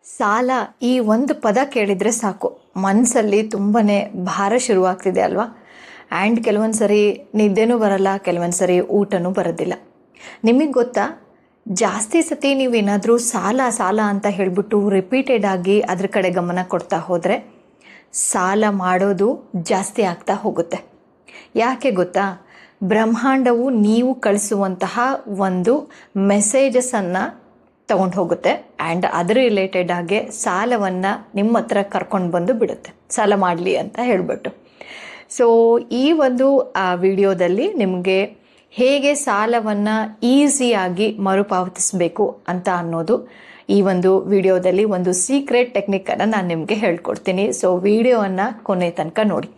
ಸಾಲ ಈ ಒಂದು ಪದ ಕೇಳಿದರೆ ಸಾಕು, ಮನಸ್ಸಲ್ಲಿ ತುಂಬಾ ಭಾರ ಶುರುವಾಗ್ತಿದೆ ಅಲ್ವಾ. ಆ್ಯಂಡ್ ಕೆಲವೊಂದು ಸರಿ ನಿದ್ದೆನೂ ಬರಲ್ಲ, ಕೆಲವೊಂದು ಸರಿ ಊಟನೂ ಬರೋದಿಲ್ಲ. ನಿಮಗೆ ಗೊತ್ತಾ, ಜಾಸ್ತಿ ಸತಿ ನೀವೇನಾದರೂ ಸಾಲ ಸಾಲ ಅಂತ ಹೇಳಿಬಿಟ್ಟು ರಿಪೀಟೆಡ್ ಆಗಿ ಅದ್ರ ಕಡೆ ಗಮನ ಕೊಡ್ತಾ ಹೋದರೆ ಸಾಲ ಮಾಡೋದು ಜಾಸ್ತಿ ಆಗ್ತಾ ಹೋಗುತ್ತೆ. ಯಾಕೆ ಗೊತ್ತಾ, ಬ್ರಹ್ಮಾಂಡವು ನೀವು ಕಳಿಸುವಂತಹ ಒಂದು ಮೆಸೇಜಸನ್ನು ತಗೊಂಡು ಹೋಗುತ್ತೆ ಆ್ಯಂಡ್ ಅದರ ರಿಲೇಟೆಡ್ ಆಗಿ ಸಾಲವನ್ನು ನಿಮ್ಮ ಹತ್ರ ಕರ್ಕೊಂಡು ಬಂದು ಬಿಡುತ್ತೆ, ಸಾಲ ಮಾಡಲಿ ಅಂತ ಹೇಳಿಬಿಟ್ಟು. ಸೊ ಈ ಒಂದು ವಿಡಿಯೋದಲ್ಲಿ ನಿಮಗೆ ಹೇಗೆ ಸಾಲವನ್ನು ಈಸಿಯಾಗಿ ಮರುಪಾವತಿಸಬೇಕು ಅಂತ ಅನ್ನೋದು ಈ ಒಂದು ವಿಡಿಯೋದಲ್ಲಿ ಒಂದು ಸೀಕ್ರೆಟ್ ಟೆಕ್ನಿಕ್ಕನ್ನು ನಾನು ನಿಮಗೆ ಹೇಳ್ಕೊಡ್ತೀನಿ. ಸೊ ವಿಡಿಯೋವನ್ನು ಕೊನೆ ತನಕ ನೋಡಿ.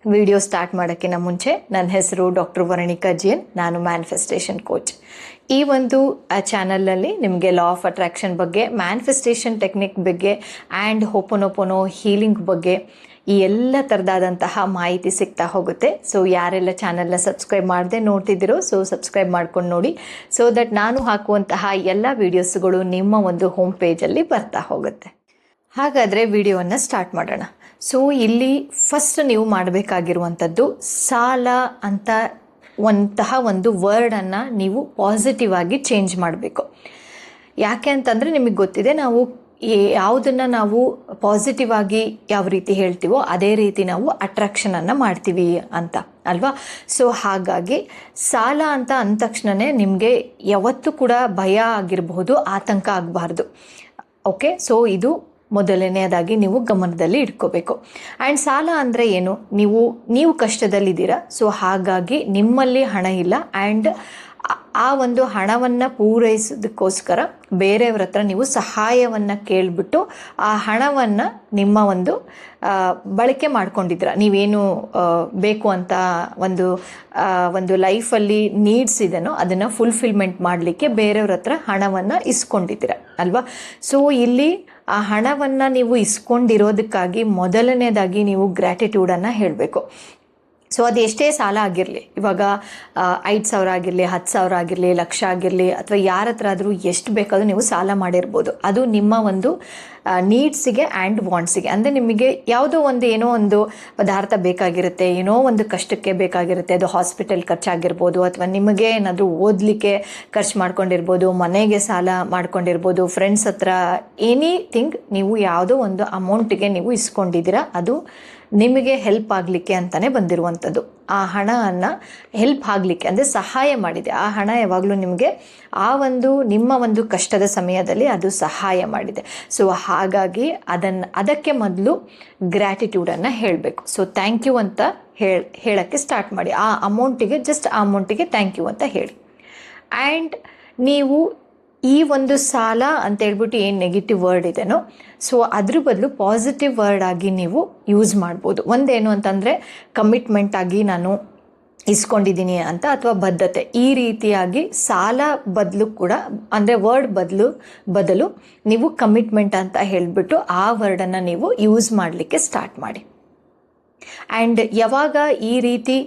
ವಿಡಿಯೋ ಸ್ಟಾರ್ಟ್ ಮಾಡೋಕ್ಕಿಂತ ಮುಂಚೆ, ನನ್ನ ಹೆಸರು ಡಾಕ್ಟರ್ ವರ್ಣಿಕಾ ಜಿಎನ್, ನಾನು ಮ್ಯಾನಿಫೆಸ್ಟೇಷನ್ ಕೋಚ್. ಈ ಒಂದು ಚಾನಲಲ್ಲಿ ನಿಮಗೆ ಲಾ ಆಫ್ ಅಟ್ರಾಕ್ಷನ್ ಬಗ್ಗೆ, ಮ್ಯಾನಿಫೆಸ್ಟೇಷನ್ ಟೆಕ್ನಿಕ್ ಬಗ್ಗೆ ಆ್ಯಂಡ್ ಹೋಪೋನೋಪೋನೋ ಹೀಲಿಂಗ್ ಬಗ್ಗೆ ಈ ಎಲ್ಲ ಥರದಾದಂತಹ ಮಾಹಿತಿ ಸಿಗ್ತಾ ಹೋಗುತ್ತೆ. ಸೊ ಯಾರೆಲ್ಲ ಚಾನಲ್ನ ಸಬ್ಸ್ಕ್ರೈಬ್ ಮಾಡದೆ ನೋಡ್ತಿದ್ದೀರೋ, ಸೊ ಸಬ್ಸ್ಕ್ರೈಬ್ ಮಾಡ್ಕೊಂಡು ನೋಡಿ, ಸೊ ದಟ್ ನಾನು ಹಾಕುವಂತಹ ಎಲ್ಲ ವೀಡಿಯೋಸ್ಗಳು ನಿಮ್ಮ ಒಂದು ಹೋಮ್ ಪೇಜಲ್ಲಿ ಬರ್ತಾ ಹೋಗುತ್ತೆ. ಹಾಗಾದರೆ ವಿಡಿಯೋವನ್ನು ಸ್ಟಾರ್ಟ್ ಮಾಡೋಣ. ಸೊ ಇಲ್ಲಿ ಫಸ್ಟ್ ನೀವು ಮಾಡಬೇಕಾಗಿರುವಂಥದ್ದು, ಸಾಲ ಅಂತ ಒಂದು ವರ್ಡನ್ನು ನೀವು ಪಾಸಿಟಿವ್ ಆಗಿ ಚೇಂಜ್ ಮಾಡಬೇಕು. ಯಾಕೆ ಅಂತಂದರೆ ನಿಮಗೆ ಗೊತ್ತಿದೆ, ನಾವು ಯಾವುದನ್ನು ನಾವು ಪಾಸಿಟಿವ್ ಆಗಿ ಯಾವ ರೀತಿ ಹೇಳ್ತೀವೋ ಅದೇ ರೀತಿ ನಾವು ಅಟ್ರಾಕ್ಷನನ್ನು ಮಾಡ್ತೀವಿ ಅಂತ ಅಲ್ವಾ. ಸೊ ಹಾಗಾಗಿ ಸಾಲ ಅಂತ ಅಂದ ತಕ್ಷಣವೇ ನಿಮಗೆ ಯಾವತ್ತೂ ಕೂಡ ಭಯ ಆಗಿರಬಹುದು, ಆತಂಕ ಆಗಬಾರ್ದು. ಓಕೆ, ಸೊ ಇದು ಮೊದಲನೆಯದಾಗಿ ನೀವು ಗಮನದಲ್ಲಿ ಇಟ್ಕೋಬೇಕು. ಆ್ಯಂಡ್ ಸಾಲ ಅಂದರೆ ಏನು, ನೀವು ಕಷ್ಟದಲ್ಲಿದ್ದೀರಾ, ಸೊ ಹಾಗಾಗಿ ನಿಮ್ಮಲ್ಲಿ ಹಣ ಇಲ್ಲ ಆ್ಯಂಡ್ ಆ ಒಂದು ಹಣವನ್ನು ಪೂರೈಸೋದಕ್ಕೋಸ್ಕರ ಬೇರೆಯವ್ರ ಹತ್ರ ನೀವು ಸಹಾಯವನ್ನು ಕೇಳಿಬಿಟ್ಟು ಆ ಹಣವನ್ನು ನಿಮ್ಮ ಬಳಕೆ ಮಾಡ್ಕೊಂಡಿದ್ದೀರ. ನೀವೇನು ಬೇಕು ಅಂತ ಒಂದು ಲೈಫಲ್ಲಿ ನೀಡ್ಸ್ ಇದೆನೋ ಅದನ್ನು ಫುಲ್ಫಿಲ್ಮೆಂಟ್ ಮಾಡಲಿಕ್ಕೆ ಬೇರೆಯವ್ರ ಹತ್ರ ಹಣವನ್ನು ಇಸ್ಕೊಂಡಿದ್ದೀರ ಅಲ್ವಾ. ಸೊ ಇಲ್ಲಿ ಆ ಹಣವನ್ನು ನೀವು ಇಸ್ಕೊಂಡಿರೋದಕ್ಕಾಗಿ ಮೊದಲನೇದಾಗಿ ನೀವು ಗ್ರ್ಯಾಟಿಟ್ಯೂಡನ್ನು ಹೇಳಬೇಕು. ಸೊ ಅದು ಎಷ್ಟೇ ಸಾಲ ಆಗಿರಲಿ, ಇವಾಗ 5,000 ಆಗಿರಲಿ, 10,000 ಆಗಿರಲಿ, ಲಕ್ಷ ಆಗಿರಲಿ, ಅಥವಾ ಯಾರ ಹತ್ರ ಆದರೂ ಎಷ್ಟು ಬೇಕಾದರೂ ನೀವು ಸಾಲ ಮಾಡಿರ್ಬೋದು. ಅದು ನಿಮ್ಮ ಒಂದು ನೀಡ್ಸಿಗೆ ಆ್ಯಂಡ್ ವಾಂಟ್ಸಿಗೆ. ಅಂದರೆ ನಿಮಗೆ ಯಾವುದೋ ಏನೋ ಒಂದು ಪದಾರ್ಥ ಬೇಕಾಗಿರುತ್ತೆ, ಏನೋ ಒಂದು ಕಷ್ಟಕ್ಕೆ ಬೇಕಾಗಿರುತ್ತೆ, ಅದು ಹಾಸ್ಪಿಟಲ್ ಖರ್ಚಾಗಿರ್ಬೋದು, ಅಥವಾ ನಿಮಗೆ ಏನಾದರೂ ಓದಲಿಕ್ಕೆ ಖರ್ಚು ಮಾಡ್ಕೊಂಡಿರ್ಬೋದು, ಮನೆಗೆ ಸಾಲ ಮಾಡ್ಕೊಂಡಿರ್ಬೋದು, ಫ್ರೆಂಡ್ಸ್ ಹತ್ರ ಎನಿಥಿಂಗ್, ನೀವು ಯಾವುದೋ ಒಂದು ಅಮೌಂಟಿಗೆ ನೀವು ಇಸ್ಕೊಂಡಿದ್ದೀರಾ, ಅದು ನಿಮಗೆ ಹೆಲ್ಪ್ ಆಗಲಿಕ್ಕೆ ಅಂತಲೇ ಬಂದಿರುವಂಥದ್ದು. ಆ ಹಣವನ್ನು ಹೆಲ್ಪ್ ಆಗಲಿಕ್ಕೆ ಅಂದರೆ ಸಹಾಯ ಮಾಡಿದೆ. ಆ ಹಣ ಯಾವಾಗಲೂ ನಿಮಗೆ ನಿಮ್ಮ ಒಂದು ಕಷ್ಟದ ಸಮಯದಲ್ಲಿ ಅದು ಸಹಾಯ ಮಾಡಿದೆ. ಸೊ ಹಾಗಾಗಿ ಅದಕ್ಕೆ ಮೊದಲು ಗ್ರ್ಯಾಟಿಟ್ಯೂಡನ್ನು ಹೇಳಬೇಕು. ಸೊ ಥ್ಯಾಂಕ್ ಯು ಅಂತ ಹೇಳೋಕ್ಕೆ ಸ್ಟಾರ್ಟ್ ಮಾಡಿ. ಆ ಅಮೌಂಟಿಗೆ ಥ್ಯಾಂಕ್ ಯು ಅಂತ ಹೇಳಿ. ಆ್ಯಂಡ್ ನೀವು ಈ ಒಂದು ಸಾಲ ಅಂತ ಹೇಳ್ಬಿಟ್ಟು ಏನು ನೆಗೆಟಿವ್ ವರ್ಡ್ ಇದೆನೋ, ಸೊ ಅದ್ರ ಬದಲು ಪಾಸಿಟಿವ್ ವರ್ಡ್ ಆಗಿ ನೀವು ಯೂಸ್ ಮಾಡ್ಬೋದು. ಒಂದೇನು ಅಂತಂದರೆ ಕಮಿಟ್ಮೆಂಟ್ ಆಗಿ ನಾನು ಇಸ್ಕೊಂಡಿದ್ದೀನಿ ಅಂತ, ಅಥವಾ ಬದ್ಧತೆ. ಈ ರೀತಿಯಾಗಿ ಸಾಲ ಬದಲು ಕೂಡ, ಅಂದರೆ ವರ್ಡ್ ಬದಲು ನೀವು ಕಮಿಟ್ಮೆಂಟ್ ಅಂತ ಹೇಳಿಬಿಟ್ಟು ಆ ವರ್ಡನ್ನು ನೀವು ಯೂಸ್ ಮಾಡಲಿಕ್ಕೆ ಸ್ಟಾರ್ಟ್ ಮಾಡಿ. ಆ್ಯಂಡ್ ಯಾವಾಗ ಈ ರೀತಿ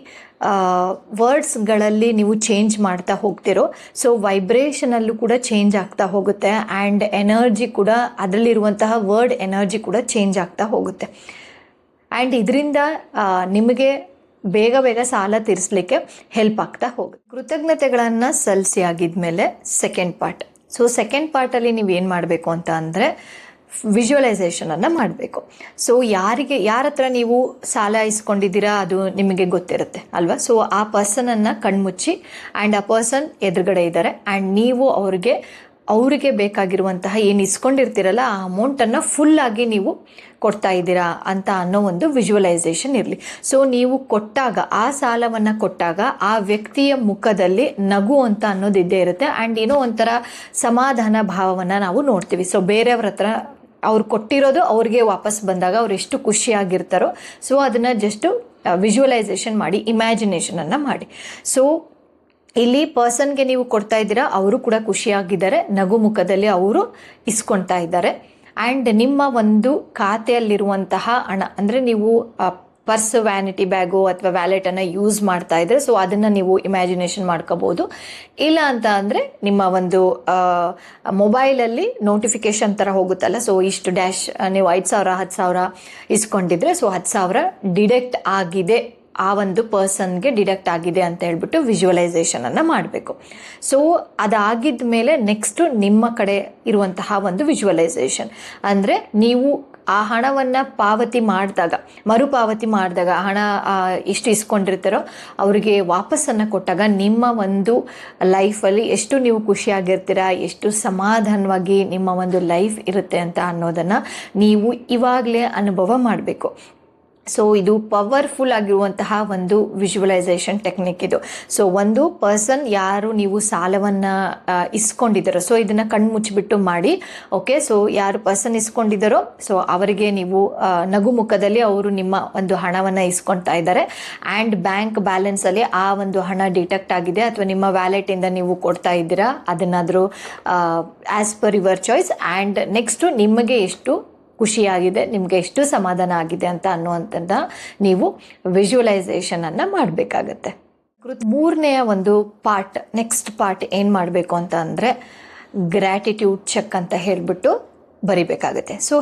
ವರ್ಡ್ಸ್ಗಳಲ್ಲಿ ನೀವು ಚೇಂಜ್ ಮಾಡ್ತಾ ಹೋಗ್ತಿರೋ, ಸೊ ವೈಬ್ರೇಷನಲ್ಲೂ ಕೂಡ ಚೇಂಜ್ ಆಗ್ತಾ ಹೋಗುತ್ತೆ ಆ್ಯಂಡ್ ಎನರ್ಜಿ ಕೂಡ, ಅದರಲ್ಲಿರುವಂತಹ ವರ್ಡ್ ಎನರ್ಜಿ ಕೂಡ ಚೇಂಜ್ ಆಗ್ತಾ ಹೋಗುತ್ತೆ. ಆ್ಯಂಡ್ ಇದರಿಂದ ನಿಮಗೆ ಬೇಗ ಸಾಲ ತೀರಿಸಲಿಕ್ಕೆ ಹೆಲ್ಪ್ ಆಗ್ತಾ ಹೋಗುತ್ತೆ. ಕೃತಜ್ಞತೆಗಳನ್ನು ಸಲ್ಲಿಸಿ ಆಗಿದ್ಮೇಲೆ ಸೆಕೆಂಡ್ ಪಾರ್ಟ್. ಸೊ ಸೆಕೆಂಡ್ ಪಾರ್ಟಲ್ಲಿ ನೀವೇನು ಮಾಡಬೇಕು ಅಂತ ಅಂದರೆ ವಿಜುವಲೈಸೇಷನನ್ನು ಮಾಡಬೇಕು. ಸೊ ಯಾರ ಹತ್ರ ನೀವು ಸಾಲ ಇಸ್ಕೊಂಡಿದ್ದೀರಾ ಅದು ನಿಮಗೆ ಗೊತ್ತಿರುತ್ತೆ ಅಲ್ವಾ. ಸೊ ಆ ಪರ್ಸನನ್ನು ಕಣ್ಮುಚ್ಚಿ, ಆ್ಯಂಡ್ ಆ ಪರ್ಸನ್ ಎದುರುಗಡೆ ಇದ್ದಾರೆ ಆ್ಯಂಡ್ ನೀವು ಅವರಿಗೆ ಬೇಕಾಗಿರುವಂತಹ ಏನು ಇಸ್ಕೊಂಡಿರ್ತೀರಲ್ಲ ಆ ಅಮೌಂಟನ್ನು ಫುಲ್ಲಾಗಿ ನೀವು ಕೊಡ್ತಾ ಇದ್ದೀರಾ ಅಂತ ಅನ್ನೋ ಒಂದು ವಿಜುವಲೈಸೇಷನ್ ಇರಲಿ. ಸೊ ನೀವು ಕೊಟ್ಟಾಗ, ಆ ಸಾಲವನ್ನು ಕೊಟ್ಟಾಗ ಆ ವ್ಯಕ್ತಿಯ ಮುಖದಲ್ಲಿ ನಗು ಅಂತ ಅನ್ನೋದು ಇದ್ದೇ ಇರುತ್ತೆ ಆ್ಯಂಡ್ ಏನೋ ಒಂಥರ ಸಮಾಧಾನ ಭಾವವನ್ನು ನಾವು ನೋಡ್ತೀವಿ. ಸೊ ಬೇರೆಯವ್ರ ಹತ್ರ ಅವ್ರು ಕೊಟ್ಟಿರೋದು ಅವ್ರಿಗೆ ವಾಪಸ್ ಬಂದಾಗ ಅವ್ರು ಎಷ್ಟು ಖುಷಿಯಾಗಿರ್ತಾರೋ, ಸೊ ಅದನ್ನು ಜಸ್ಟು ವಿಜುವಲೈಸೇಷನ್ ಮಾಡಿ, ಇಮ್ಯಾಜಿನೇಷನನ್ನು ಮಾಡಿ. ಸೊ ಇಲ್ಲಿ ಪರ್ಸನ್ಗೆ ನೀವು ಕೊಡ್ತಾ ಇದ್ದೀರಾ, ಅವರು ಕೂಡ ಖುಷಿಯಾಗಿದ್ದಾರೆ, ನಗು ಮುಖದಲ್ಲಿ ಅವರು ಇಸ್ಕೊಳ್ತಾ ಇದ್ದಾರೆ. ಆ್ಯಂಡ್ ನಿಮ್ಮ ಒಂದು ಖಾತೆಯಲ್ಲಿರುವಂತಹ ಹಣ, ಅಂದರೆ ನೀವು ಪರ್ಸ್, ವ್ಯಾನಿಟಿ ಬ್ಯಾಗು ಅಥವಾ ವ್ಯಾಲೆಟನ್ನು ಯೂಸ್ ಮಾಡ್ತಾ ಇದ್ರೆ ಸೊ ಅದನ್ನು ನೀವು ಇಮ್ಯಾಜಿನೇಷನ್ ಮಾಡ್ಕೋಬೋದು. ಇಲ್ಲ ಅಂತ ಅಂದರೆ ನಿಮ್ಮ ಒಂದು ಮೊಬೈಲಲ್ಲಿ ನೋಟಿಫಿಕೇಶನ್ ಥರ ಹೋಗುತ್ತಲ್ಲ, ಸೊ ಇಷ್ಟು ಡ್ಯಾಶ್ ನೀವು 5,000 10,000 ಇಸ್ಕೊಂಡಿದ್ರೆ ಸೊ 10,000 ಡಿಡಕ್ಟ್ ಆಗಿದೆ, ಆ ಒಂದು ಪರ್ಸನ್ಗೆ ಡಿಡಕ್ಟ್ ಆಗಿದೆ ಅಂತ ಹೇಳ್ಬಿಟ್ಟು ವಿಜುವಲೈಸೇಷನನ್ನು ಮಾಡಬೇಕು. ಸೊ ಅದಾಗಿದ್ದ ಮೇಲೆ ನೆಕ್ಸ್ಟು ನಿಮ್ಮ ಕಡೆ ಇರುವಂತಹ ಒಂದು ವಿಜುವಲೈಸೇಷನ್ ಅಂದರೆ ನೀವು ಆ ಹಣವನ್ನು ಮರುಪಾವತಿ ಮಾಡಿದಾಗ ಹಣ ಎಷ್ಟು ಇಸ್ಕೊಂಡಿರ್ತಾರೋ ಅವರಿಗೆ ವಾಪಸ್ಸನ್ನು ಕೊಟ್ಟಾಗ ನಿಮ್ಮ ಒಂದು ಲೈಫಲ್ಲಿ ಎಷ್ಟು ನೀವು ಖುಷಿಯಾಗಿರ್ತೀರಾ, ಎಷ್ಟು ಸಮಾಧಾನವಾಗಿ ನಿಮ್ಮ ಒಂದು ಲೈಫ್ ಇರುತ್ತೆ ಅಂತ ಅನ್ನೋದನ್ನು ನೀವು ಇವಾಗಲೇ ಅನುಭವ ಮಾಡಬೇಕು. ಸೊ ಇದು ಪವರ್ಫುಲ್ ಆಗಿರುವಂತಹ ಒಂದು ವಿಜುವಲೈಸೇಷನ್ ಟೆಕ್ನಿಕ್ ಇದು. ಸೊ ಒಂದು ಪರ್ಸನ್ ಯಾರು ನೀವು ಸಾಲವನ್ನು ಇಸ್ಕೊಂಡಿದ್ದಾರೋ ಸೊ ಇದನ್ನು ಕಣ್ಣು ಮುಚ್ಚಿಬಿಟ್ಟು ಮಾಡಿ. ಓಕೆ, ಸೊ ಯಾರು ಪರ್ಸನ್ ಇಸ್ಕೊಂಡಿದ್ದಾರೋ ಸೊ ಅವರಿಗೆ ನೀವು ನಗು ಮುಖದಲ್ಲಿ ಅವರು ನಿಮ್ಮ ಒಂದು ಹಣವನ್ನು ಇಸ್ಕೊಳ್ತಾ ಇದ್ದಾರೆ ಆ್ಯಂಡ್ ಬ್ಯಾಂಕ್ ಬ್ಯಾಲೆನ್ಸಲ್ಲಿ ಆ ಒಂದು ಹಣ ಡಿಟೆಕ್ಟ್ ಆಗಿದೆ ಅಥವಾ ನಿಮ್ಮ ವ್ಯಾಲೆಟಿಂದ ನೀವು ಕೊಡ್ತಾ ಇದ್ದೀರಾ, ಅದನ್ನಾದರೂ as per your choice. And next ನಿಮಗೆ ಎಷ್ಟು ಖುಷಿಯಾಗಿದೆ, ನಿಮಗೆ ಎಷ್ಟು ಸಮಾಧಾನ ಆಗಿದೆ ಅಂತ ಅನ್ನುವಂಥದ್ದು ನೀವು ವಿಜುವಲೈಸೇಷನನ್ನು ಮಾಡಬೇಕಾಗತ್ತೆ. ಮೂರನೆಯ ಒಂದು ನೆಕ್ಸ್ಟ್ ಪಾರ್ಟ್ ಏನು ಮಾಡಬೇಕು ಅಂತ ಅಂದರೆ ಗ್ರ್ಯಾಟಿಟ್ಯೂಡ್ ಚೆಕ್ ಅಂತ ಹೇಳಿಬಿಟ್ಟು ಬರಿಬೇಕಾಗುತ್ತೆ. ಸೊ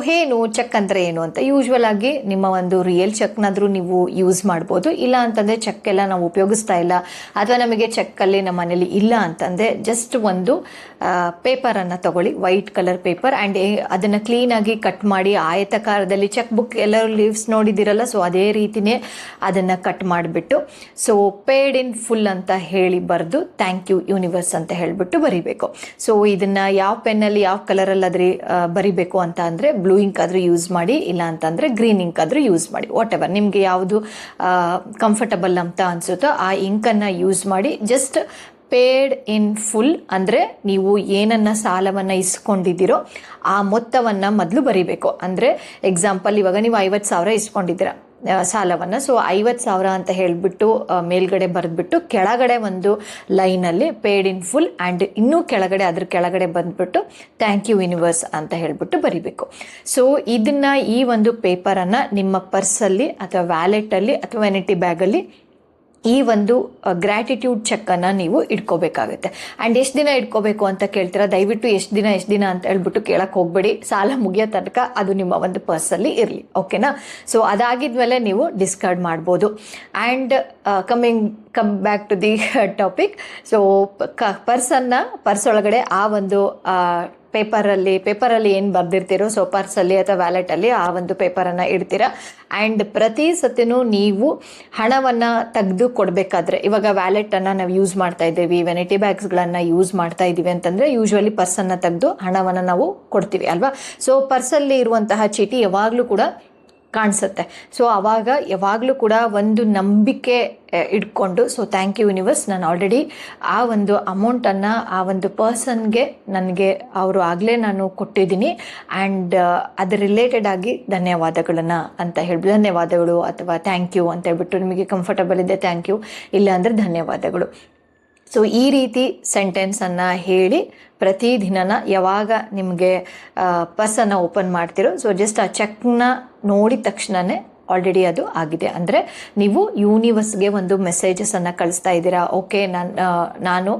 ಚೆಕ್ ಅಂದರೆ ಏನು ಅಂತ ಯೂಶ್ವಲ್ ಆಗಿ ನಿಮ್ಮ ಒಂದು ರಿಯಲ್ ಚೆಕ್ನಾದರೂ ನೀವು ಯೂಸ್ ಮಾಡ್ಬೋದು. ಇಲ್ಲ ಅಂತಂದರೆ ಚೆಕ್ ಎಲ್ಲ ನಾವು ಉಪಯೋಗಿಸ್ತಾ ಇಲ್ಲ ಅಥವಾ ನಮಗೆ ಚೆಕ್ಕಲ್ಲಿ ನಮ್ಮ ಮನೇಲಿ ಇಲ್ಲ ಅಂತಂದರೆ ಜಸ್ಟ್ ಒಂದು ಪೇಪರನ್ನು ತಗೊಳ್ಳಿ, ವೈಟ್ ಕಲರ್ ಪೇಪರ್, ಆ್ಯಂಡ್ ಅದನ್ನು ಕ್ಲೀನಾಗಿ ಕಟ್ ಮಾಡಿ ಆಯತಕಾರದಲ್ಲಿ ಚೆಕ್ ಬುಕ್ ಎಲ್ಲರೂ ಲೀವ್ಸ್ ನೋಡಿದ್ದೀರಲ್ಲ ಸೊ ಅದೇ ರೀತಿಯೇ ಅದನ್ನು ಕಟ್ ಮಾಡಿಬಿಟ್ಟು ಸೊ ಪೇಡ್ ಇನ್ ಫುಲ್ ಅಂತ ಹೇಳಿ ಬರೆದು ಥ್ಯಾಂಕ್ ಯು ಯೂನಿವರ್ಸ್ ಅಂತ ಹೇಳಿಬಿಟ್ಟು ಬರಿಬೇಕು. ಸೊ ಇದನ್ನು ಯಾವ ಪೆನ್ನಲ್ಲಿ ಯಾವ ಕಲರಲ್ಲಾದ್ರೂ ಬರಿಬೇಕು ಅಂತ ಅಂದರೆ ಬ್ಲೂ ಇಂಕ್ ಆದರೂ ಯೂಸ್ ಮಾಡಿ, ಇಲ್ಲ ಅಂತಂದರೆ ಗ್ರೀನ್ ಇಂಕ್ ಆದರೂ ಯೂಸ್ ಮಾಡಿ, ವಾಟ್ ಎವರ್ ನಿಮಗೆ ಯಾವುದು ಕಂಫರ್ಟಬಲ್ ಅಂತ ಅನಿಸುತ್ತೋ ಆ ಇಂಕನ್ನು ಯೂಸ್ ಮಾಡಿ. ಜಸ್ಟ್ ಪೇಡ್ ಇನ್ ಫುಲ್ ಅಂದರೆ ನೀವು ಏನನ್ನ ಸಾಲವನ್ನು ಇಸ್ಕೊಂಡಿದ್ದೀರೋ ಆ ಮೊತ್ತವನ್ನು ಮೊದಲು ಬರಿಬೇಕು. ಅಂದರೆ ಎಕ್ಸಾಂಪಲ್ ಇವಾಗ ನೀವು 50,000 ಇಸ್ಕೊಂಡಿದ್ದೀರಾ ಸಾಲವನ್ನು, ಸೊ 50,000 ಅಂತ ಹೇಳಿಬಿಟ್ಟು ಮೇಲ್ಗಡೆ ಬರೆದ್ಬಿಟ್ಟು ಕೆಳಗಡೆ ಒಂದು ಲೈನಲ್ಲಿ ಪೇಡ್ ಇನ್ ಫುಲ್ ಆ್ಯಂಡ್ ಇನ್ನೂ ಅದ್ರ ಕೆಳಗಡೆ ಬಂದ್ಬಿಟ್ಟು ಥ್ಯಾಂಕ್ ಯು ಯೂನಿವರ್ಸ್ ಅಂತ ಹೇಳಿಬಿಟ್ಟು ಬರಿಬೇಕು. ಸೊ ಇದನ್ನು ಈ ಒಂದು ಪೇಪರನ್ನು ನಿಮ್ಮ ಪರ್ಸಲ್ಲಿ ಅಥವಾ ವ್ಯಾಲೆಟಲ್ಲಿ ಅಥವಾ ವ್ಯಾನಿಟಿ ಬ್ಯಾಗಲ್ಲಿ ಈ ಒಂದು ಗ್ರ್ಯಾಟಿಟ್ಯೂಡ್ ಚೆಕ್ಕನ್ನು ನೀವು ಇಟ್ಕೋಬೇಕಾಗುತ್ತೆ. ಆ್ಯಂಡ್ ಎಷ್ಟು ದಿನ ಇಟ್ಕೋಬೇಕು ಅಂತ ಕೇಳ್ತೀರಾ, ದಯವಿಟ್ಟು ಎಷ್ಟು ದಿನ ಅಂತ ಹೇಳ್ಬಿಟ್ಟು ಕೇಳಕ್ಕೆ ಹೋಗಬೇಡಿ, ಸಾಲ ಮುಗಿಯೋ ತನಕ ಅದು ನಿಮ್ಮ ಒಂದು ಪರ್ಸಲ್ಲಿ ಇರಲಿ. ಓಕೆನಾ? ಸೊ ಅದಾಗಿದ್ಮೇಲೆ ನೀವು ಡಿಸ್ಕಾರ್ಡ್ ಮಾಡ್ಬೋದು. And come back to the topic. So purse ಒಳಗಡೆ ಆ ಒಂದು ಪೇಪರಲ್ಲಿ ಏನು ಬರೆದಿರ್ತೀರೋ ಸೊ ಪರ್ಸಲ್ಲಿ ಅಥವಾ ವ್ಯಾಲೆಟಲ್ಲಿ ಆ ಒಂದು ಪೇಪರನ್ನು ಇಡ್ತೀರಾ. ಆ್ಯಂಡ್ ಪ್ರತಿ ಸತಿನೂ ನೀವು ಹಣವನ್ನು ತೆಗೆದು ಕೊಡಬೇಕಾದ್ರೆ, ಇವಾಗ ವ್ಯಾಲೆಟನ್ನು ನಾವು ಯೂಸ್ ಮಾಡ್ತಾ ಇದ್ದೀವಿ, ವ್ಯಾನಿಟಿ ಬ್ಯಾಗ್ಸ್ಗಳನ್ನು ಯೂಸ್ ಮಾಡ್ತಾ ಇದ್ದೀವಿ ಅಂತಂದರೆ ಯೂಶ್ವಲಿ ಪರ್ಸನ್ನು ತೆಗೆದು ಹಣವನ್ನು ನಾವು ಕೊಡ್ತೀವಿ ಅಲ್ವಾ. ಸೊ ಪರ್ಸಲ್ಲಿ ಇರುವಂತಹ ಚೀಟಿ ಯಾವಾಗಲೂ ಕೂಡ ಕಾಣಿಸುತ್ತೆ. ಸೊ ಆವಾಗ ಯಾವಾಗಲೂ ಕೂಡ ಒಂದು ನಂಬಿಕೆ ಇಟ್ಕೊಂಡು ಸೊ ಥ್ಯಾಂಕ್ ಯು ಯೂನಿವರ್ಸ್, ನಾನು ಆಲ್ರೆಡಿ ಆ ಒಂದು ಅಮೌಂಟನ್ನು ಆ ಒಂದು ಪರ್ಸನ್ಗೆ ನನಗೆ ಅವರು ಆಗಲೇ ನಾನು ಕೊಟ್ಟಿದ್ದೀನಿ ಆ್ಯಂಡ್ ಅದರ ರಿಲೇಟೆಡ್ ಆಗಿ ಧನ್ಯವಾದಗಳನ್ನು ಅಂತ ಹೇಳ್ಬಿಟ್ಟು, ಧನ್ಯವಾದಗಳು ಅಥವಾ ಥ್ಯಾಂಕ್ ಯು ಅಂತ ಹೇಳ್ಬಿಟ್ಟು, ನಿಮಗೆ ಕಂಫರ್ಟಬಲ್ ಇದೆ ಥ್ಯಾಂಕ್ ಯು, ಇಲ್ಲ ಅಂದರೆ ಧನ್ಯವಾದಗಳು. ಸೊ ಈ ರೀತಿ ಸೆಂಟೆನ್ಸನ್ನು ಹೇಳಿ ಪ್ರತಿದಿನ ಯಾವಾಗ ನಿಮಗೆ ಪರ್ಸನ್ನು ಓಪನ್ ಮಾಡ್ತಿರೋ ಸೊ ಜಸ್ಟ್ ಆ ಚೆಕ್ನ ನೋಡಿದ ತಕ್ಷಣವೇ ಆಲ್ರೆಡಿ ಅದು ಆಗಿದೆ ಅಂದರೆ ನೀವು ಯೂನಿವರ್ಸ್ಗೆ ಒಂದು ಮೆಸೇಜಸನ್ನು ಕಳಿಸ್ತಾ ಇದ್ದೀರಾ. ಓಕೆ, ನಾನು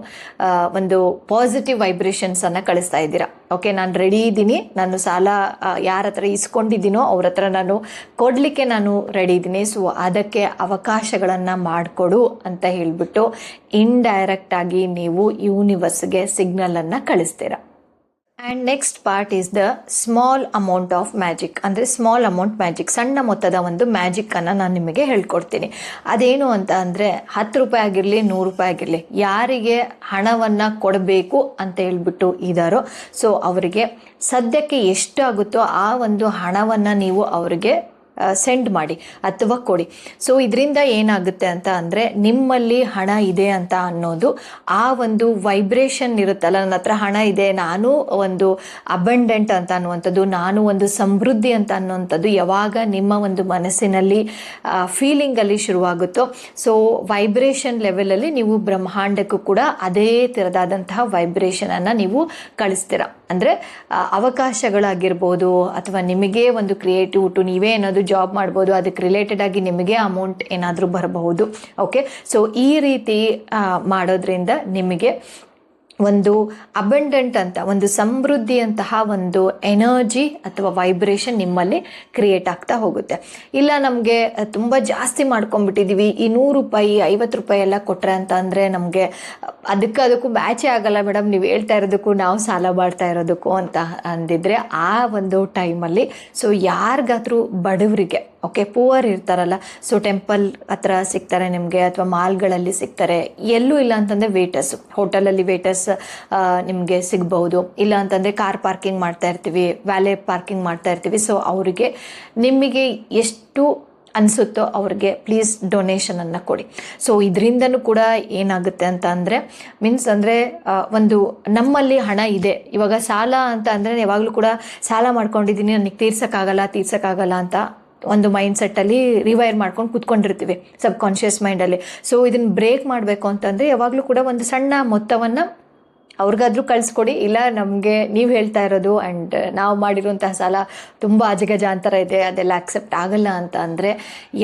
ಒಂದು ಪಾಸಿಟಿವ್ ವೈಬ್ರೇಷನ್ಸನ್ನು ಕಳಿಸ್ತಾ ಇದ್ದೀರಾ. ಓಕೆ, ನಾನು ರೆಡಿ ಇದ್ದೀನಿ, ನಾನು ಸಾಲ ಯಾರ ಹತ್ರ ಇಸ್ಕೊಂಡಿದ್ದೀನೋ ಅವ್ರ ಹತ್ರ ನಾನು ಕೊಡಲಿಕ್ಕೆ ನಾನು ರೆಡಿ ಇದ್ದೀನಿ, ಸೊ ಅದಕ್ಕೆ ಅವಕಾಶಗಳನ್ನು ಮಾಡಿಕೊಡು ಅಂತ ಹೇಳಿಬಿಟ್ಟು ಇಂಡೈರೆಕ್ಟಾಗಿ ನೀವು ಯೂನಿವರ್ಸ್ಗೆ ಸಿಗ್ನಲನ್ನು ಕಳಿಸ್ತೀರಾ. And next part is the small amount of magic. ಅಂದರೆ ಸ್ಮಾಲ್ ಅಮೌಂಟ್ ಮ್ಯಾಜಿಕ್, ಸಣ್ಣ ಮೊತ್ತದ ಒಂದು ಮ್ಯಾಜಿಕ್ಕನ್ನು ನಾನು ನಿಮಗೆ ಹೇಳ್ಕೊಡ್ತೀನಿ. ಅದೇನು ಅಂತ ಅಂದರೆ 10 ರೂಪಾಯಿ ಆಗಿರಲಿ 100 ರೂಪಾಯಿ ಆಗಿರಲಿ, ಯಾರಿಗೆ ಹಣವನ್ನು ಕೊಡಬೇಕು ಅಂತ ಹೇಳ್ಬಿಟ್ಟು ಇದ್ದಾರೋ ಸೊ ಅವರಿಗೆ ಸದ್ಯಕ್ಕೆ ಎಷ್ಟು ಆಗುತ್ತೋ ಆ ಒಂದು ಹಣವನ್ನು ನೀವು ಅವರಿಗೆ ಸೆಂಡ್ ಮಾಡಿ ಅಥವಾ ಕೊಡಿ. ಸೊ ಇದರಿಂದ ಏನಾಗುತ್ತೆ ಅಂತ ಅಂದರೆ ನಿಮ್ಮಲ್ಲಿ ಹಣ ಇದೆ ಅಂತ ಅನ್ನೋದು ಆ ಒಂದು ವೈಬ್ರೇಷನ್ ಇರುತ್ತಲ್ಲ, ನನ್ನ ಹತ್ರ ಹಣ ಇದೆ, ನಾನು ಒಂದು ಅಬಂಡೆಂಟ್ ಅಂತ ಅನ್ನುವಂಥದ್ದು, ನಾನು ಒಂದು ಸಮೃದ್ಧಿ ಅಂತ ಅನ್ನುವಂಥದ್ದು ಯಾವಾಗ ನಿಮ್ಮ ಒಂದು ಮನಸ್ಸಿನಲ್ಲಿ ಫೀಲಿಂಗಲ್ಲಿ ಶುರುವಾಗುತ್ತೋ ಸೊ ವೈಬ್ರೇಷನ್ ಲೆವೆಲಲ್ಲಿ ನೀವು ಬ್ರಹ್ಮಾಂಡಕ್ಕೂ ಕೂಡ ಅದೇ ಥರದಾದಂತಹ ವೈಬ್ರೇಷನನ್ನು ನೀವು ಕಳಿಸ್ತೀರ. ಅಂದರೆ ಅವಕಾಶಗಳಾಗಿರ್ಬೋದು, ಅಥವಾ ನಿಮಗೆ ಒಂದು ಕ್ರಿಯೇಟಿವ್ ನೀವೇ ಏನಾದರೂ ಜಾಬ್ ಮಾಡ್ಬೋದು, ಅದಕ್ಕೆ ರಿಲೇಟೆಡ್ ಆಗಿ ನಿಮಗೆ ಅಮೌಂಟ್ ಏನಾದರೂ ಬರಬಹುದು. ಓಕೆ, ಸೊ ಈ ರೀತಿ ಮಾಡೋದ್ರಿಂದ ನಿಮಗೆ ಒಂದು ಅಬಂಡೆಂಟ್ ಅಂತ, ಒಂದು ಸಮೃದ್ಧಿಯಂತಹ ಒಂದು ಎನರ್ಜಿ ಅಥವಾ ವೈಬ್ರೇಷನ್ ನಿಮ್ಮಲ್ಲಿ ಕ್ರಿಯೇಟ್ ಆಗ್ತಾ ಹೋಗುತ್ತೆ. ಇಲ್ಲ ನಮಗೆ ತುಂಬ ಜಾಸ್ತಿ ಮಾಡ್ಕೊಂಡ್ಬಿಟ್ಟಿದ್ದೀವಿ, ಈ 100 ರೂಪಾಯಿ 50 ರೂಪಾಯಿ ಎಲ್ಲ ಕೊಟ್ರೆ ಅಂತ ಅಂದರೆ ನಮಗೆ ಅದಕ್ಕೂ ಬ್ಯಾಚೇ ಆಗಲ್ಲ ಮೇಡಮ್, ನೀವು ಹೇಳ್ತಾ ಇರೋದಕ್ಕೂ ನಾವು ಸಾಲ ಮಾಡ್ತಾ ಇರೋದಕ್ಕೂ ಅಂತ ಅಂದಿದ್ರೆ ಆ ಒಂದು ಟೈಮಲ್ಲಿ ಸೊ ಯಾರಿಗಾದ್ರೂ ಬಡವರಿಗೆ, ಓಕೆ, ಪೂವರ್ ಇರ್ತಾರಲ್ಲ, ಸೊ ಟೆಂಪಲ್ ಹತ್ರ ಸಿಗ್ತಾರೆ ನಿಮಗೆ, ಅಥವಾ ಮಾಲ್ಗಳಲ್ಲಿ ಸಿಗ್ತಾರೆ, ಎಲ್ಲೂ ಇಲ್ಲ ಅಂತಂದರೆ ವೇಟರ್ಸ್, ಹೋಟೆಲಲ್ಲಿ ವೇಟರ್ಸ್ ನಿಮಗೆ ಸಿಗ್ಬಹುದು. ಇಲ್ಲ ಅಂತಂದರೆ ಕಾರ್ ಪಾರ್ಕಿಂಗ್ ಮಾಡ್ತಾ ಇರ್ತೀವಿ, ವ್ಯಾಲೆ ಪಾರ್ಕಿಂಗ್ ಮಾಡ್ತಾ ಇರ್ತೀವಿ. ಸೊ ಅವರಿಗೆ ನಿಮಗೆ ಎಷ್ಟು ಅನಿಸುತ್ತೋ ಅವ್ರಿಗೆ ಪ್ಲೀಸ್ ಡೊನೇಷನನ್ನು ಕೊಡಿ. ಸೊ ಇದರಿಂದನೂ ಕೂಡ ಏನಾಗುತ್ತೆ ಅಂತ ಅಂದರೆ ಒಂದು ನಮ್ಮಲ್ಲಿ ಹಣ ಇದೆ, ಇವಾಗ ಸಾಲ ಅಂತ ಅಂದರೆ ಯಾವಾಗಲೂ ಕೂಡ ಸಾಲ ಮಾಡ್ಕೊಂಡಿದ್ದೀನಿ ನನಗೆ ತೀರ್ಸೋಕ್ಕಾಗಲ್ಲ ಅಂತ ಒಂದು ಮೈಂಡ್ಸೆಟ್ಟಲ್ಲಿ ರಿವೈರ್ ಮಾಡ್ಕೊಂಡು ಕೂತ್ಕೊಂಡಿರ್ತೀವಿ ಸಬ್ ಕಾನ್ಷಿಯಸ್ ಮೈಂಡಲ್ಲಿ. ಸೊ ಇದನ್ನು ಬ್ರೇಕ್ ಮಾಡಬೇಕು ಅಂತಂದರೆ ಯಾವಾಗಲೂ ಕೂಡ ಒಂದು ಸಣ್ಣ ಮೊತ್ತವನ್ನು ಅವ್ರಿಗಾದ್ರೂ ಕಳಿಸ್ಕೊಡಿ. ಇಲ್ಲ ನಮಗೆ ನೀವು ಹೇಳ್ತಾ ಇರೋದು ಆ್ಯಂಡ್ ನಾವು ಮಾಡಿರುವಂತಹ ಸಾಲ ತುಂಬ ಅಜಗಜಾಂತರ ಇದೆ, ಅದೆಲ್ಲ ಅಕ್ಸೆಪ್ಟ್ ಆಗಲ್ಲ ಅಂತ ಅಂದರೆ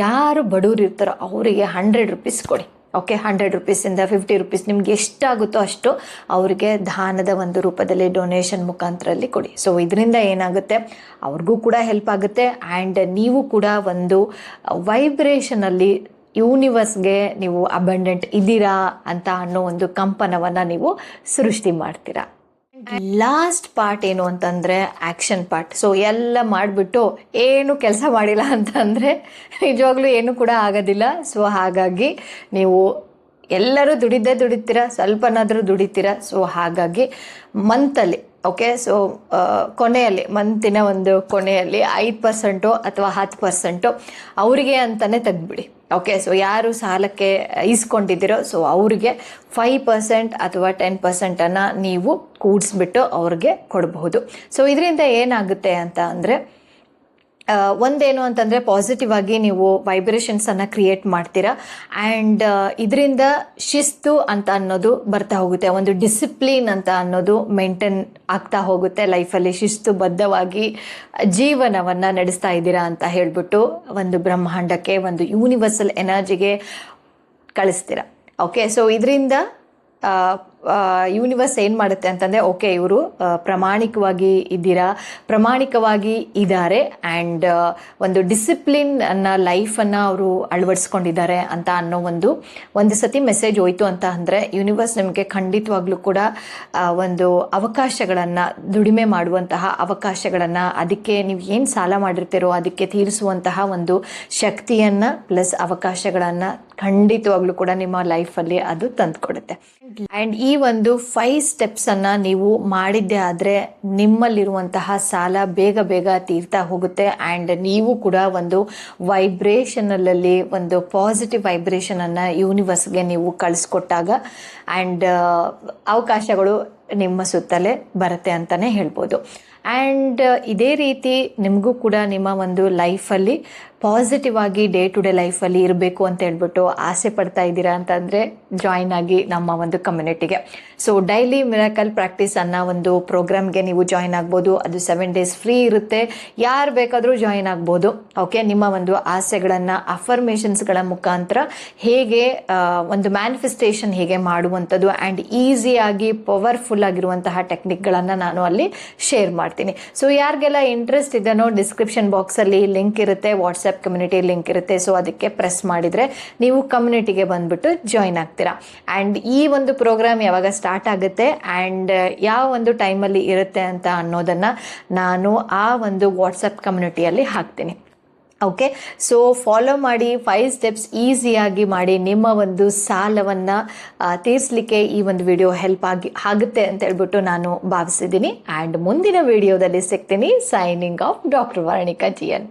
ಯಾರು ಬಡವರು ಇರ್ತಾರೋ ಅವರಿಗೆ 100 ರೂಪೀಸ್ ಕೊಡಿ. ಓಕೆ, 100 ರೂಪೀಸಿಂದ 50 ರೂಪೀಸ್ ನಿಮ್ಗೆ ಎಷ್ಟಾಗುತ್ತೋ ಅಷ್ಟು ಅವರಿಗೆ ದಾನದ ಒಂದು ರೂಪದಲ್ಲಿ ಡೊನೇಷನ್ ಮುಖಾಂತರಲ್ಲಿ ಕೊಡಿ. ಸೊ ಇದರಿಂದ ಏನಾಗುತ್ತೆ, ಅವ್ರಿಗೂ ಕೂಡ ಹೆಲ್ಪ್ ಆಗುತ್ತೆ ಆ್ಯಂಡ್ ನೀವು ಕೂಡ ಒಂದು ವೈಬ್ರೇಷನಲ್ಲಿ ಯೂನಿವರ್ಸ್ಗೆ ನೀವು ಅಬಂಡೆಂಟ್ ಇದ್ದೀರಾ ಅಂತ ಅನ್ನೋ ಒಂದು ಕಂಪನವನ್ನು ನೀವು ಸೃಷ್ಟಿ ಮಾಡ್ತೀರಾ. ಲಾಸ್ಟ್ ಪಾರ್ಟ್ ಏನು ಅಂತಂದರೆ ಆ್ಯಕ್ಷನ್ ಪಾರ್ಟ್. ಸೊ ಎಲ್ಲ ಮಾಡಿಬಿಟ್ಟು ಏನು ಕೆಲಸ ಮಾಡಿಲ್ಲ ಅಂತಂದರೆ ನಿಜವಾಗ್ಲೂ ಏನು ಕೂಡ ಆಗೋದಿಲ್ಲ. ಸೊ ಹಾಗಾಗಿ ನೀವು ಎಲ್ಲರೂ ದುಡಿತೀರಾ, ಸ್ವಲ್ಪನಾದರೂ ದುಡಿತೀರಾ. ಸೊ ಹಾಗಾಗಿ ಮಂತಲ್ಲಿ, ಓಕೆ, ಸೊ ಮಂತಿನ ಒಂದು ಕೊನೆಯಲ್ಲಿ 5% ಅಥವಾ 10% ಅವರಿಗೆ ಅಂತಲೇ ತೆಗೆದುಬಿಡಿ. ಓಕೆ, ಸೊ ಯಾರು ಸಾಲಕ್ಕೆ ಈಸ್ಕೊಂಡಿದ್ದೀರೋ ಸೊ ಅವರಿಗೆ 5% ಅಥವಾ 10% ನೀವು ಕೂಡಿಸ್ಬಿಟ್ಟು ಅವ್ರಿಗೆ ಕೊಡಬಹುದು. ಸೊ ಇದರಿಂದ ಏನಾಗುತ್ತೆ ಅಂತ ಅಂದರೆ ಒಂದೇನು ಅಂತಂದರೆ ಪಾಸಿಟಿವ್ ಆಗಿ ನೀವು ವೈಬ್ರೇಷನ್ಸನ್ನು ಕ್ರಿಯೇಟ್ ಮಾಡ್ತೀರಾ ಆ್ಯಂಡ್ ಇದರಿಂದ ಶಿಸ್ತು ಅಂತ ಅನ್ನೋದು ಬರ್ತಾ ಹೋಗುತ್ತೆ, ಒಂದು ಡಿಸಿಪ್ಲಿನ್ ಅಂತ ಅನ್ನೋದು ಮೇಂಟೈನ್ ಆಗ್ತಾ ಹೋಗುತ್ತೆ. ಲೈಫಲ್ಲಿ ಶಿಸ್ತುಬದ್ಧವಾಗಿ ಜೀವನವನ್ನು ನಡೆಸ್ತಾ ಇದ್ದೀರಾ ಅಂತ ಹೇಳಿಬಿಟ್ಟು ಒಂದು ಬ್ರಹ್ಮಾಂಡಕ್ಕೆ, ಒಂದು ಯೂನಿವರ್ಸಲ್ ಎನರ್ಜಿಗೆ ಕಳಿಸ್ತೀರಾ. ಓಕೆ, ಸೊ ಇದರಿಂದ ಯೂನಿವರ್ಸ್ ಏನು ಮಾಡುತ್ತೆ ಅಂತಂದರೆ ಓಕೆ ಇವರು ಪ್ರಾಮಾಣಿಕವಾಗಿ ಇದ್ದಾರೆ ಆ್ಯಂಡ್ ಒಂದು ಡಿಸಿಪ್ಲಿನ್ ಅನ್ನೋ ಲೈಫನ್ನು ಅವರು ಅಳವಡಿಸ್ಕೊಂಡಿದ್ದಾರೆ ಅಂತ ಅನ್ನೋ ಒಂದು ಸತಿ ಮೆಸೇಜ್ ಹೋಯ್ತು ಅಂತ ಅಂದರೆ ಯೂನಿವರ್ಸ್ ನಿಮಗೆ ಖಂಡಿತವಾಗ್ಲೂ ಕೂಡ ಒಂದು ಅವಕಾಶಗಳನ್ನು, ದುಡಿಮೆ ಮಾಡುವಂತಹ ಅವಕಾಶಗಳನ್ನು, ಅದಕ್ಕೆ ನೀವು ಏನು ಸಾಲ ಮಾಡಿರ್ತೀರೋ ಅದಕ್ಕೆ ತೀರಿಸುವಂತಹ ಒಂದು ಶಕ್ತಿಯನ್ನು ಪ್ಲಸ್ ಅವಕಾಶಗಳನ್ನು ಖಂಡಿತವಾಗ್ಲೂ ಕೂಡ ನಿಮ್ಮ ಲೈಫಲ್ಲಿ ಅದು ತಂದುಕೊಡುತ್ತೆ. ಆ್ಯಂಡ್ ಈ ಒಂದು 5 ಸ್ಟೆಪ್ಸನ್ನು ನೀವು ಮಾಡಿದ್ದೆ ಆದರೆ ನಿಮ್ಮಲ್ಲಿರುವಂತಹ ಸಾಲ ಬೇಗ ತೀರ್ತಾ ಹೋಗುತ್ತೆ ಆ್ಯಂಡ್ ನೀವು ಕೂಡ ಒಂದು ವೈಬ್ರೇಷನಲ್ಲಿ ಒಂದು ಪಾಸಿಟಿವ್ ವೈಬ್ರೇಷನನ್ನು ಯೂನಿವರ್ಸ್ಗೆ ನೀವು ಕಳಿಸ್ಕೊಟ್ಟಾಗ ಆ್ಯಂಡ್ ಅವಕಾಶಗಳು ನಿಮ್ಮ ಸುತ್ತಲೇ ಬರುತ್ತೆ ಅಂತಲೇ ಹೇಳ್ಬೋದು. ಆ್ಯಂಡ್ ಇದೇ ರೀತಿ ನಿಮಗೂ ಕೂಡ ನಿಮ್ಮ ಒಂದು ಲೈಫಲ್ಲಿ ಪಾಸಿಟಿವ್ ಆಗಿ ಡೇ ಟು ಡೇ ಲೈಫಲ್ಲಿ ಇರಬೇಕು ಅಂತ ಹೇಳ್ಬಿಟ್ಟು ಆಸೆ ಪಡ್ತಾ ಇದ್ದೀರಾ ಅಂತಂದರೆ ಜಾಯಿನ್ ಆಗಿ ನಮ್ಮ ಒಂದು ಕಮ್ಯುನಿಟಿಗೆ. ಸೊ ಡೈಲಿ ಮಿರಾಕಲ್ ಪ್ರಾಕ್ಟೀಸ್ ಅನ್ನೋ ಒಂದು ಪ್ರೋಗ್ರಾಮ್ಗೆ ನೀವು ಜಾಯಿನ್ ಆಗ್ಬೋದು. ಅದು 7 days ಫ್ರೀ ಇರುತ್ತೆ, ಯಾರು ಬೇಕಾದರೂ ಜಾಯಿನ್ ಆಗ್ಬೋದು. ಓಕೆ, ನಿಮ್ಮ ಒಂದು ಆಸೆಗಳನ್ನು ಅಫರ್ಮೇಷನ್ಸ್ಗಳ ಮುಖಾಂತರ ಹೇಗೆ ಒಂದು ಮ್ಯಾನಿಫೆಸ್ಟೇಷನ್ ಹೇಗೆ ಮಾಡುವಂಥದ್ದು ಆ್ಯಂಡ್ ಈಸಿಯಾಗಿ ಪವರ್ಫುಲ್ ಆಗಿರುವಂತಹ ಟೆಕ್ನಿಕ್ಗಳನ್ನು ನಾನು ಅಲ್ಲಿ ಶೇರ್ ಮಾಡ್ತೀನಿ. ಸೊ ಯಾರಿಗೆಲ್ಲ ಇಂಟ್ರೆಸ್ಟ್ ಇದೆನೋ ಡಿಸ್ಕ್ರಿಪ್ಷನ್ ಬಾಕ್ಸಲ್ಲಿ ಲಿಂಕ್ ಇರುತ್ತೆ, ವಾಟ್ಸಪ್ ಕಮ್ಯುನಿಟಿ ಲಿಂಕ್ ಇರುತ್ತೆ. ಸೊ ಅದಕ್ಕೆ ಪ್ರೆಸ್ ಮಾಡಿದರೆ ನೀವು ಕಮ್ಯುನಿಟಿಗೆ ಬಂದುಬಿಟ್ಟು ಜಾಯಿನ್ ಆಗ್ತೀರಾ. ಆ್ಯಂಡ್ ಈ ಒಂದು ಪ್ರೋಗ್ರಾಮ್ ಯಾವಾಗ ಸ್ಟಾರ್ಟ್ ಆಗುತ್ತೆ ಆ್ಯಂಡ್ ಯಾವ ಒಂದು ಟೈಮಲ್ಲಿ ಇರುತ್ತೆ ಅಂತ ಅನ್ನೋದನ್ನು ನಾನು ಆ ಒಂದು ವಾಟ್ಸಪ್ ಕಮ್ಯುನಿಟಿಯಲ್ಲಿ ಹಾಕ್ತೀನಿ. ಓಕೆ, ಸೊ ಫಾಲೋ ಮಾಡಿ, 5 ಸ್ಟೆಪ್ಸ್ ಈಸಿಯಾಗಿ ಮಾಡಿ. ನಿಮ್ಮ ಒಂದು ಸಾಲವನ್ನು ತೀರಿಸಲಿಕ್ಕೆ ಈ ಒಂದು ವಿಡಿಯೋ ಹೆಲ್ಪ್ ಆಗುತ್ತೆ ಅಂತ ಹೇಳ್ಬಿಟ್ಟು ನಾನು ಭಾವಿಸಿದ್ದೀನಿ. ಆ್ಯಂಡ್ ಮುಂದಿನ ವಿಡಿಯೋದಲ್ಲಿ ಸಿಗ್ತೀನಿ. Signing off doctor Varnika GN.